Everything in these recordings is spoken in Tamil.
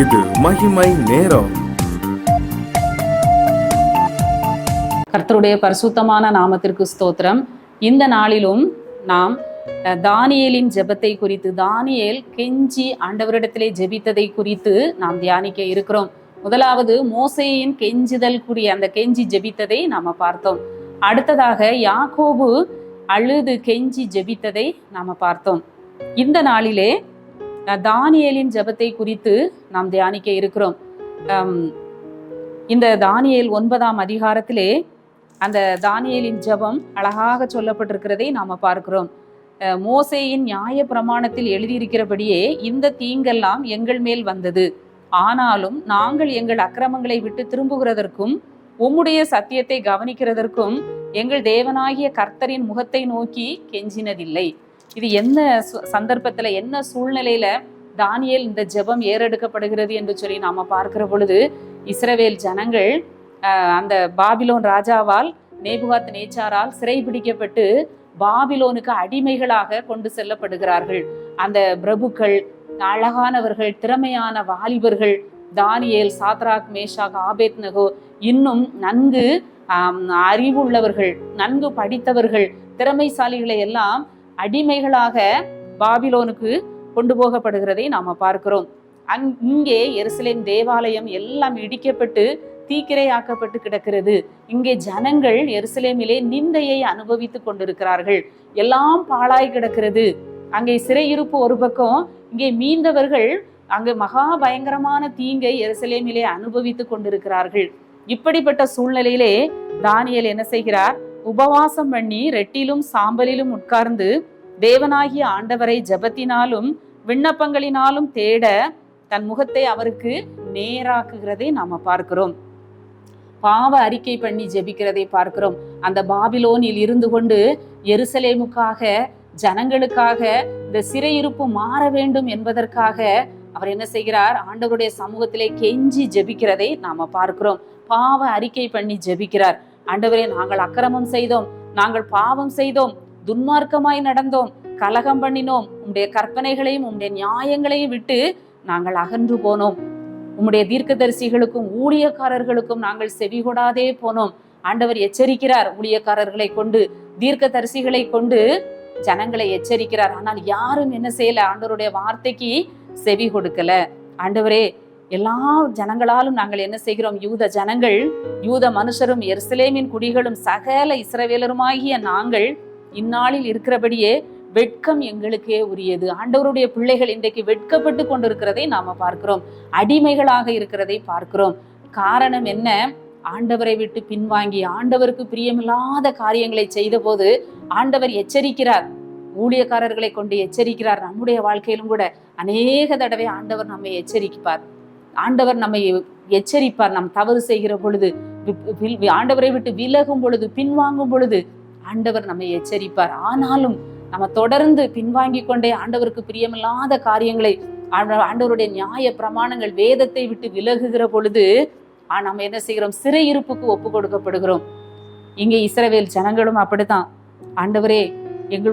இது மகிமை நேரம். கர்த்தருடைய பரிசுத்தமான நாமத்திற்கு ஸ்தோத்திரம். இந்த நாளிலும் நாம் தானியேலின் ஜெபத்தை குறித்து, தானியேல் கெஞ்சி ஆண்டவரிடத்திலே ஜெபித்ததை குறித்து நாம் தியானிக்க இருக்கிறோம். முதலாவது மோசேயின் கெஞ்சுதல் கூடிய அந்த கெஞ்சி ஜெபித்ததை நாம பார்த்தோம். அடுத்ததாக யாக்கோபு அழுது கெஞ்சி ஜெபித்ததை நாம பார்த்தோம். இந்த நாளிலே தானியேலின் ஜெபத்தை குறித்து நாம் தியானிக்க இருக்கிறோம். இந்த தானியேல் 9ஆம் அதிகாரத்திலே அந்த தானியேலின் ஜெபம் அழகாக சொல்லப்பட்டிருக்கிறதை நாம பார்க்கிறோம். மோசேயின் நியாய பிரமாணத்தில் எழுதியிருக்கிறபடியே இந்த தீங்கெல்லாம் எங்கள் மேல் வந்தது, ஆனாலும் நாங்கள் எங்கள் அக்கிரமங்களை விட்டு திரும்புகிறதற்கும் உம்முடைய சத்தியத்தை கவனிக்கிறதற்கும் எங்கள் தேவனாகிய கர்த்தரின் முகத்தை நோக்கி கெஞ்சினதில்லை. இது என்ன சந்தர்ப்பத்துல, என்ன சூழ்நிலையில தானியேல் இந்த ஜெபம் ஏறெடுக்கப்படுகிறது என்று சொல்லி நாம பார்க்கிற பொழுது, இஸ்ரவேல் ஜனங்கள் அந்த பாபிலோன் ராஜாவால் நேபுகாத் நேச்சாரால் சிறை பிடிக்கப்பட்டு பாபிலோனுக்கு அடிமைகளாக கொண்டு செல்லப்படுகிறார்கள். அந்த பிரபுக்கள், அழகானவர்கள், திறமையான வாலிபர்கள், தானியேல், சாத்ராக், மேஷாக், ஆபேத்நேகோ, இன்னும் நன்கு அறிவுள்ளவர்கள், நன்கு படித்தவர்கள், திறமைசாலிகளை எல்லாம் அடிமைகளாக பாபிலோனுக்கு கொண்டு போகப்படுகிறதை நாம பார்க்கிறோம். இங்கே எருசலேம் தேவாலயம் எல்லாம் இடிக்கப்பட்டு தீக்கிரையாக்கப்பட்டு கிடக்கிறது. இங்கே ஜனங்கள் எருசலேமிலே நிந்தையை அனுபவித்துக் கொண்டிருக்கிறார்கள். எல்லாம் பாழாய் கிடக்கிறது. அங்கே சிறையிருப்பு ஒரு பக்கம், இங்கே மீந்தவர்கள் அங்கு மகா பயங்கரமான தீங்கை எருசலேமிலே அனுபவித்துக் கொண்டிருக்கிறார்கள். இப்படிப்பட்ட சூழ்நிலையிலே தானியேல் என்ன செய்கிறார்? உபவாசம் பண்ணி ரெட்டிலும் சாம்பலிலும் உட்கார்ந்து தேவனாகிய ஆண்டவரை ஜெபத்தினாலும் விண்ணப்பங்களினாலும் தேட தன் முகத்தை அவருக்கு நேராக்குகிறதை நாம பார்க்கிறோம். பாவ அறிக்கை பண்ணி ஜெபிக்கிறதை பார்க்கிறோம். அந்த பாபிலோனில் இருந்து கொண்டு எருசலேமுக்காக, ஜனங்களுக்காக, இந்த சிறையிருப்பு மாற வேண்டும் என்பதற்காக அவர் என்ன செய்கிறார்? ஆண்டவருடைய சமூகத்திலே கெஞ்சி ஜெபிக்கிறதை நாம பார்க்கிறோம். பாவ அறிக்கை பண்ணி ஜெபிக்கிறார். ஆண்டவரே, நாங்கள் அக்கிரமம் செய்தோம், நாங்கள் பாவம் செய்தோம், துன்மார்க்கமாய் நடந்தோம், கலகம் பண்ணினோம், உம்முடைய கற்பனைகளையும் உம்முடைய நியாயங்களையும் விட்டு நாங்கள் அகன்று போனோம், உம்முடைய தீர்க்கதரிசிகளுக்கும் ஊழியக்காரர்களுக்கும் நாங்கள் செவிகொடாதே போனோம். ஆண்டவர் எச்சரிக்கிறார். ஊழியக்காரர்களை கொண்டு, தீர்க்கதரிசிகளை கொண்டு ஜனங்களை எச்சரிக்கிறார். ஆனால் யாரும் என்ன செய்யல? ஆண்டவருடைய வார்த்தைக்கு செவி கொடுக்கல. ஆண்டவரே, எல்லா ஜனங்களாலும் நாங்கள் என்ன செய்கிறோம்? யூத ஜனங்கள், யூத மனுஷரும், எருசலேமின் குடிகளும், சகல இஸ்ரவேலருமாகிய நாங்கள் இந்நாளில் இருக்கிறபடியே வெட்கம் எங்களுக்கே உரியது. ஆண்டவருடைய பிள்ளைகள் இன்றைக்கு வெட்கப்பட்டு கொண்டிருக்கிறதை நாம பார்க்கிறோம். அடிமைகளாக இருக்கிறதை பார்க்கிறோம். காரணம் என்ன? ஆண்டவரை விட்டு பின்வாங்கி ஆண்டவருக்கு பிரியமில்லாத காரியங்களை செய்த போது ஆண்டவர் எச்சரிக்கிறார். ஊழியக்காரர்களை கொண்டு எச்சரிக்கிறார். நம்முடைய வாழ்க்கையிலும் கூட அநேக தடவை ஆண்டவர் நம்மை எச்சரிப்பார். ஆண்டவர் நம்மை எச்சரிப்பார். நாம் தவறு செய்கிற பொழுது, ஆண்டவரை விட்டு விலகும் பொழுது, பின்வாங்கும் பொழுது ஆண்டவர் நம்மை எச்சரிப்பார். ஆனாலும் நம்ம தொடர்ந்து பின்வாங்கி கொண்டே ஆண்டவருக்கு பிரியமில்லாத காரியங்களை, ஆண்டவருடைய நியாய பிரமாணங்கள், வேதத்தை விட்டு விலகுகிற பொழுது நம்ம என்ன செய்கிறோம்? சிறையிருப்புக்கு ஒப்பு கொடுக்கப்படுகிறோம். இங்கே இஸ்ரவேல் ஜனங்களும் அப்படித்தான். ஆண்டவரே,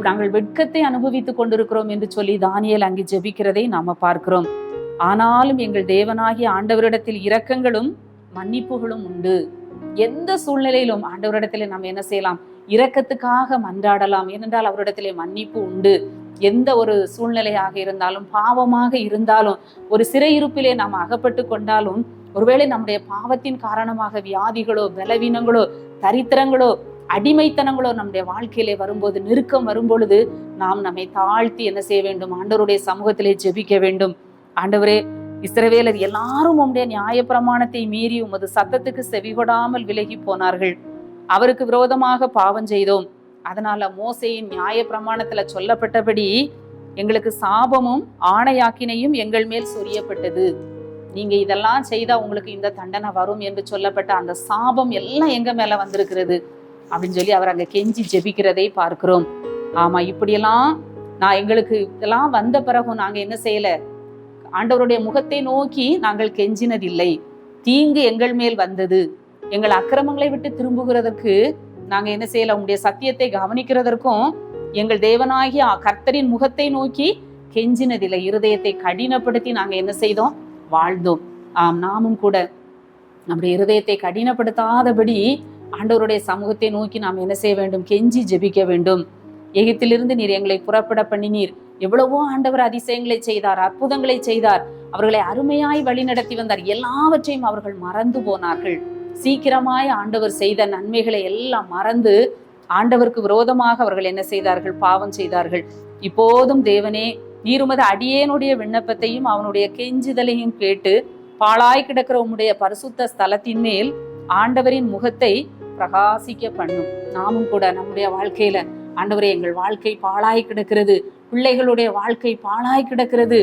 நாங்கள் வெட்கத்தை அனுபவித்துக் கொண்டிருக்கிறோம் என்று சொல்லி தானியேல் அங்கே ஜெபிக்கிறதை நாம பார்க்கிறோம். ஆனாலும் எங்கள் தேவனாகிய ஆண்டவரிடத்தில் இரக்கங்களும் மன்னிப்புகளும் உண்டு. எந்த சூழ்நிலையிலும் ஆண்டவரிடத்திலே நாம் என்ன செய்யலாம்? இரக்கத்துக்காக மன்றாடலாம். ஏனென்றால் அவரிடத்திலே மன்னிப்பு உண்டு. எந்த ஒரு சூழ்நிலையாக இருந்தாலும், பாவமாக இருந்தாலும், ஒரு சிறையிருப்பிலே நாம் அகப்பட்டு கொண்டாலும், ஒருவேளை நம்முடைய பாவத்தின் காரணமாக வியாதிகளோ, பலவீனங்களோ, தரித்திரங்களோ, அடிமைத்தனங்களோ நம்முடைய வாழ்க்கையிலே வரும்போது, நெருக்கம் வரும்பொழுது நாம் நம்மை தாழ்த்தி என்ன செய்ய வேண்டும்? ஆண்டவருடைய சமூகத்திலே ஜெபிக்க வேண்டும். ஆண்டவரே, இஸ்ரவேலர் எல்லாரும் உம்முடைய நியாய பிரமாணத்தை மீறி உமது சத்தத்துக்கு செவிகொடாமல் விலகி போனார்கள். அவருக்கு விரோதமாக பாவம் செய்தோம். அதனால மோசேயின் நியாய பிரமாணத்துல சொல்லப்பட்டபடி எங்களுக்கு சாபமும் ஆணையாக்கினையும் எங்கள் மேல் சொரியப்பட்டது. நீங்க இதெல்லாம் செய்தா உங்களுக்கு இந்த தண்டனை வரும் என்று சொல்லப்பட்ட அந்த சாபம் எல்லாம் எங்க மேல வந்திருக்கிறது அப்படின்னு சொல்லி அவர் அங்க கெஞ்சி ஜெபிக்கிறதை பார்க்கிறோம். ஆமா, இப்படியெல்லாம் எங்களுக்கு இதெல்லாம் வந்த பிறகும் நாங்க என்ன செய்யல? ஆண்டவருடைய முகத்தை நோக்கி நாங்கள் கெஞ்சினதில்லை. தீங்கு எங்கள் மேல் வந்தது. எங்கள் அக்கிரமங்களை விட்டு திரும்புகிறதற்கு நாங்க என்ன செய்யல? உங்களுடைய சத்தியத்தை கவனிக்கிறதற்கும் எங்கள் தேவனாகிய கர்த்தரின் முகத்தை நோக்கி கெஞ்சினதில்லை. இருதயத்தை கடினப்படுத்தி நாங்க என்ன செய்தோம்? வாழ்ந்தோம். நாமும் கூட நம்முடைய இருதயத்தை கடினப்படுத்தாதபடி ஆண்டவருடைய சமூகத்தை நோக்கி நாம் என்ன செய்ய வேண்டும்? கெஞ்சி ஜெபிக்க வேண்டும். எகிப்திலிருந்து நீர் எங்களை புறப்பட பண்ணினீர். எவ்வளவோ ஆண்டவர் அதிசயங்களை செய்தார், அற்புதங்களை செய்தார், அவர்களை அருமையாய் வழி நடத்தி வந்தார். எல்லாவற்றையும் அவர்கள் மறந்து போனார்கள். சீக்கிரமாய் ஆண்டவர் செய்த நன்மைகளை எல்லாம் மறந்து ஆண்டவருக்கு விரோதமாக அவர்கள் என்ன செய்தார்கள்? பாவம் செய்தார்கள். இப்போதும் தேவனே, நீர் உமது அடியேனுடைய விண்ணப்பத்தையும் அவனுடைய கெஞ்சுதலையும் கேட்டு பாழாய் கிடக்கிற உம்முடைய பரிசுத்த ஸ்தலத்தின் மேல் ஆண்டவரின் முகத்தை பிரகாசிக்க பண்ணும். நாமும் கூட நம்முடைய வாழ்க்கையில, ஆண்டவரே, எங்கள் வாழ்க்கை பாழாய் கிடக்கிறது, பிள்ளைகளுடைய வாழ்க்கை பாழாய் கிடக்கிறது,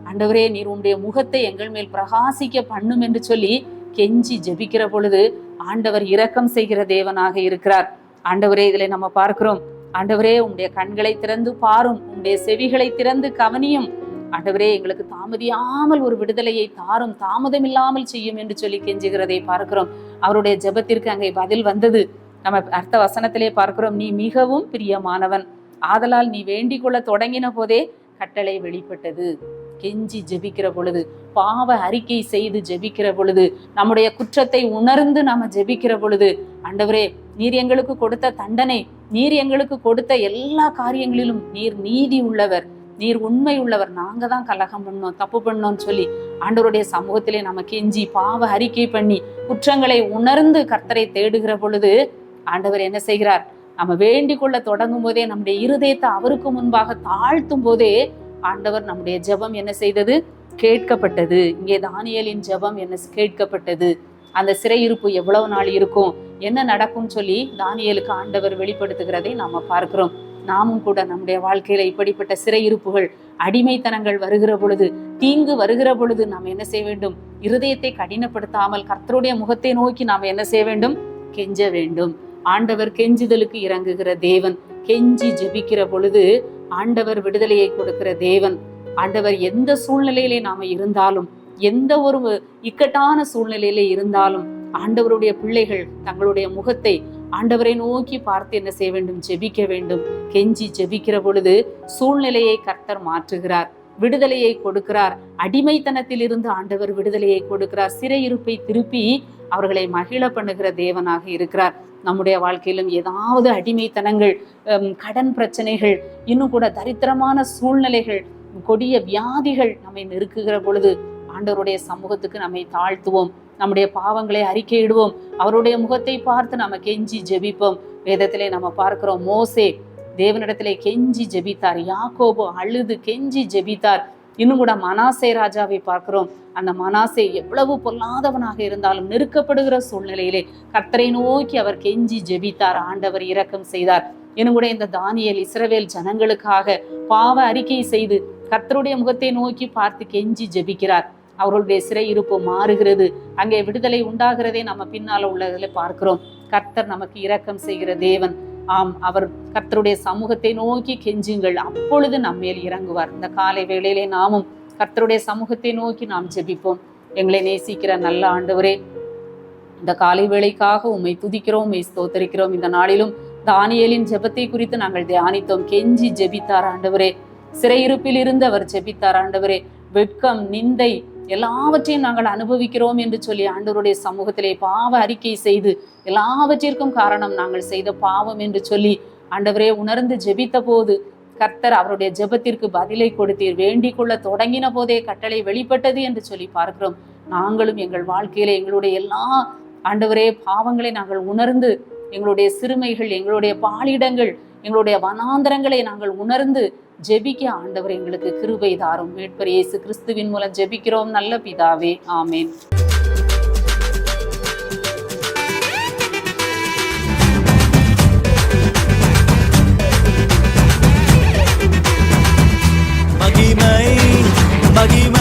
ஆண்டவரே நீர் உம்முடைய முகத்தை எங்கள் மேல் பிரகாசிக்க பண்ணும் என்று சொல்லி கெஞ்சி ஜெபிக்கிற பொழுது ஆண்டவர் இரக்கம் செய்கிற தேவனாக இருக்கிறார். ஆண்டவரே, இதுல நம்ம பார்க்கிறோம், ஆண்டவரே உம்முடைய கண்களை திறந்து பாரும், உம்முடைய செவிகளை திறந்து கவனியும், ஆண்டவரே எங்களுக்கு தாமதியாமல் ஒரு விடுதலையை தாரும், தாமதம் இல்லாமல் செய்யும் என்று சொல்லி கெஞ்சுகிறதை பார்க்கிறோம். அவருடைய ஜெபத்திற்கு அங்கே பதில் வந்தது. நம்ம அர்த்த வசனத்திலே பார்க்கிறோம், நீ மிகவும் பிரியமானவன், ஆதலால் நீ வேண்டிக் கொள்ள தொடங்கின போதே கட்டளை வெளிப்பட்டது. கெஞ்சி ஜெபிக்கிற பொழுது, பாவ அறிக்கை செய்து ஜெபிக்கிற பொழுது, நம்முடைய குற்றத்தை உணர்ந்து நாம ஜெபிக்கிற பொழுது, ஆண்டவரே நீர் எங்களுக்கு கொடுத்த தண்டனை, நீர் எங்களுக்கு கொடுத்த எல்லா காரியங்களிலும் நீர் நீதி உள்ளவர், நீர் உண்மை உள்ளவர், நாங்க தான் கலகம் பண்ணோம், தப்பு பண்ணோம்னு சொல்லி ஆண்டவருடைய சமூகத்திலே நம்ம கெஞ்சி பாவ அறிக்கை பண்ணி குற்றங்களை உணர்ந்து கர்த்தரை தேடுகிற பொழுது ஆண்டவர் என்ன செய்கிறார்? நம்ம வேண்டிக் கொள்ள தொடங்கும் போதே, நம்முடைய இருதயத்தை அவருக்கு முன்பாக தாழ்த்தும் போதே ஆண்டவர் நம்முடைய ஜெபம் என்ன செய்தது? கேட்கப்பட்டது. இங்கே தானியேலின் ஜெபம் என்ன கேட்கப்பட்டது. அந்த சிறையிருப்பு எவ்வளவு நாள் இருக்கும், என்ன நடக்கும் சொல்லி தானியேலுக்கு ஆண்டவர் வெளிப்படுத்துகிறதை நாம பார்க்கிறோம். நாமும் கூட நம்முடைய வாழ்க்கையில இப்படிப்பட்ட சிறையிருப்புகள், அடிமைத்தனங்கள் வருகிற பொழுது, தீங்கு வருகிற பொழுது நாம் என்ன செய்ய வேண்டும்? இருதயத்தை கடினப்படுத்தாமல் கர்த்தருடைய முகத்தை நோக்கி நாம் என்ன செய்ய வேண்டும்? கெஞ்ச வேண்டும். ஆண்டவர் கெஞ்சுதலுக்கு இறங்குகிற தேவன். கெஞ்சி ஜெபிக்கிற பொழுது ஆண்டவர் விடுதலையை கொடுக்கிற தேவன். ஆண்டவர் எந்த சூழ்நிலையிலே நாம இருந்தாலும், எந்த ஒரு இக்கட்டான சூழ்நிலையிலே இருந்தாலும், ஆண்டவருடைய பிள்ளைகள் தங்களுடைய முகத்தை ஆண்டவரை நோக்கி பார்த்து என்ன செய்ய வேண்டும்? ஜெபிக்க வேண்டும். கெஞ்சி ஜெபிக்கிற பொழுது சூழ்நிலையை கர்த்தர் மாற்றுகிறார், விடுதலையை கொடுக்கிறார். அடிமைத்தனத்தில் இருந்து ஆண்டவர் விடுதலையை கொடுக்கிறார். சிறையிருப்பை திருப்பி அவர்களை மகிழ பண்ணுகிற தேவனாக இருக்கிறார். நம்முடைய வாழ்க்கையிலும் ஏதாவது அடிமைத்தனங்கள், கடன் பிரச்சனைகள், இன்னும் கூட தரித்திரமான சூழ்நிலைகள், கொடிய வியாதிகள் நம்மை நெருக்குகிற பொழுது ஆண்டவருடைய சமூகத்துக்கு நம்மை தாழ்த்துவோம், நம்முடைய பாவங்களை அறிக்கையிடுவோம், அவருடைய முகத்தை பார்த்து நம்ம கெஞ்சி ஜெபிப்போம். வேதத்திலே நம்ம பார்க்கிறோம், மோசே தேவனிடத்திலே கெஞ்சி ஜெபித்தார், யாக்கோபு அழுது கெஞ்சி ஜெபித்தார். இன்னும் கூட மனாசே ராஜாவை பார்க்கிறோம். அந்த மனாசே எவ்வளவு பொல்லாதவனாக இருந்தாலும் நெருக்கப்படுகிற சூழ்நிலையிலே கர்த்தரை நோக்கி அவர் கெஞ்சி ஜெபித்தார், ஆண்டவர் இரக்கம் செய்தார். இன்னும் கூட இந்த தானியேல் இஸ்ரவேல் ஜனங்களுக்காக பாவ அறிக்கை செய்து கர்த்தருடைய முகத்தை நோக்கி பார்த்து கெஞ்சி ஜெபிக்கிறார். அவர்களுடைய சிறையிருப்பு மாறுகிறது, அங்கே விடுதலை உண்டாகிறதை நம்ம பின்னால உள்ளதில் பார்க்கிறோம். கர்த்தர் நமக்கு இரக்கம் செய்கிற தேவன். ஆம், அவர் கர்த்தருடைய சமூகத்தை நோக்கி கெஞ்சுங்கள், அப்பொழுது நம்மேல் இறங்குவார். இந்த காலை வேளையிலே நாமும் கர்த்தருடைய சமூகத்தை நோக்கி நாம் ஜெபிப்போம். எங்களை நேசிக்கிற நல்ல ஆண்டவரே, இந்த காலை வேளைக்காக உம்மை துதிக்கிறோம், உம்மை ஸ்தோத்தரிக்கிறோம். இந்த நாளிலும் தானியேலின் ஜெபத்தை குறித்து நாங்கள் தியானித்தோம். கெஞ்சி ஜெபித்தார் ஆண்டவரே, சிறையிருப்பில் இருந்து அவர் ஜெபித்தார் ஆண்டவரே. வெட்கம், நிந்தை எல்லாவற்றையும் நாங்கள் அனுபவிக்கிறோம் என்று சொல்லி ஆண்டவருடைய சமூகத்திலே பாவ அறிக்கை செய்து, எல்லாவற்றிற்கும் காரணம் நாங்கள் செய்த பாவம் என்று சொல்லி ஆண்டவரே உணர்ந்து ஜெபித்த போது கர்த்தர் அவருடைய ஜெபத்திற்கு பதிலை கொடுத்தீர். வேண்டிக் கொள்ள தொடங்கின போதே கட்டளை வெளிப்பட்டது என்று சொல்லி பார்க்கிறோம். நாங்களும் எங்கள் வாழ்க்கையில எங்களுடைய எல்லா ஆண்டவரே பாவங்களை நாங்கள் உணர்ந்து, எங்களுடைய சிறுமைகள், எங்களுடைய பாலிடங்கள், எங்களுடைய வனாந்தரங்களை நாங்கள் உணர்ந்து ஜெபிக்க ஆண்டவர் எங்களுக்கு கிருபை தாரும். மீட்பர் இயேசு கிறிஸ்துவின் மூலம் ஜெபிக்கிறோம் நல்ல பிதாவே, ஆமேன். மகிமை